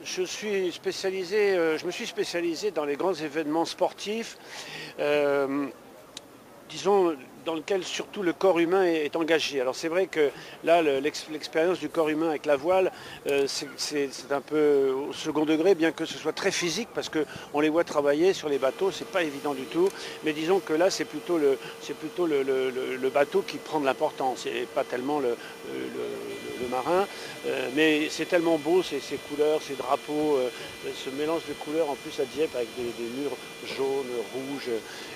je me suis spécialisé dans les grands événements sportifs, disons, dans lequel surtout le corps humain est engagé. Alors c'est vrai que là, l'expérience du corps humain avec la voile, c'est un peu au second degré, bien que ce soit très physique, parce qu'on les voit travailler sur les bateaux, c'est pas évident du tout. Mais disons que là, c'est plutôt le bateau qui prend de l'importance, et pas tellement le marin. Mais c'est tellement beau, ces couleurs, ces drapeaux, ce mélange de couleurs en plus à Dieppe avec des murs jaunes, rouges.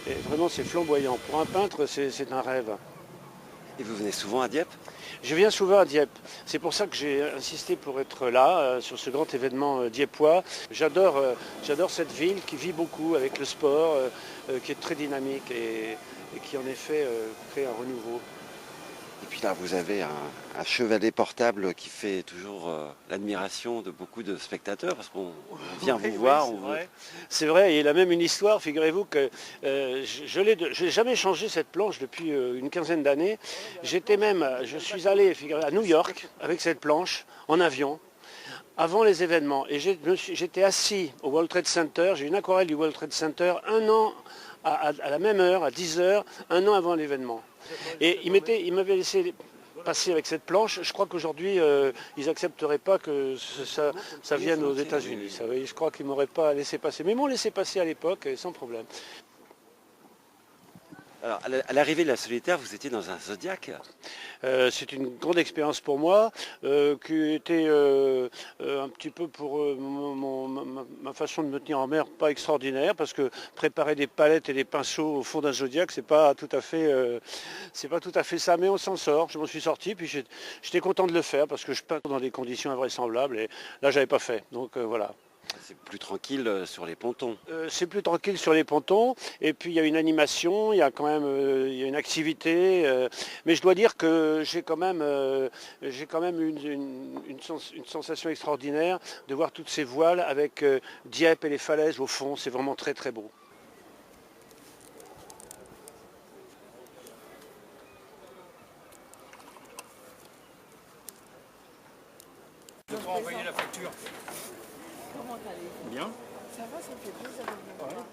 Et vraiment, c'est flamboyant. Pour un peintre, c'est un rêve. Et vous venez souvent à Dieppe? Je viens souvent à Dieppe. C'est pour ça que j'ai insisté pour être là, sur ce grand événement dieppois. J'adore cette ville qui vit beaucoup avec le sport, qui est très dynamique et qui en effet crée un renouveau. Et puis là, vous avez un chevalet portable qui fait toujours l'admiration de beaucoup de spectateurs parce qu'on vient Oui, vous voir. c'est vrai, et il a même une histoire, figurez-vous que je n'ai jamais changé cette planche depuis une quinzaine d'années. Je suis allé à New York avec cette planche en avion avant les événements et j'étais assis au World Trade Center, j'ai une aquarelle du World Trade Center un an à la même heure, à 10 heures, un an avant l'événement. Et il m'avait laissé passer avec cette planche. Je crois qu'aujourd'hui, ils n'accepteraient pas que ça vienne aux États-Unis. Je crois qu'ils ne m'auraient pas laissé passer. Mais ils m'ont laissé passer à l'époque, sans problème. Alors, à l'arrivée de la solitaire, vous étiez dans un Zodiac. C'est une grande expérience pour moi, qui était un petit peu pour ma façon de me tenir en mer pas extraordinaire, parce que préparer des palettes et des pinceaux au fond d'un Zodiac, c'est pas tout à fait ça, mais on s'en sort. Je m'en suis sorti, puis j'étais content de le faire, parce que je peins dans des conditions invraisemblables, et là j'avais pas fait. Donc voilà. C'est plus tranquille sur les pontons. C'est plus tranquille sur les pontons, et puis il y a une animation, il y a quand même il y a une activité, mais je dois dire que j'ai quand même une sensation extraordinaire de voir toutes ces voiles avec Dieppe et les falaises au fond, c'est vraiment très très beau. Je dois envoyer la facture. Comment allez-vous? Bien. Ça va, ça me fait plaisir de vous voir.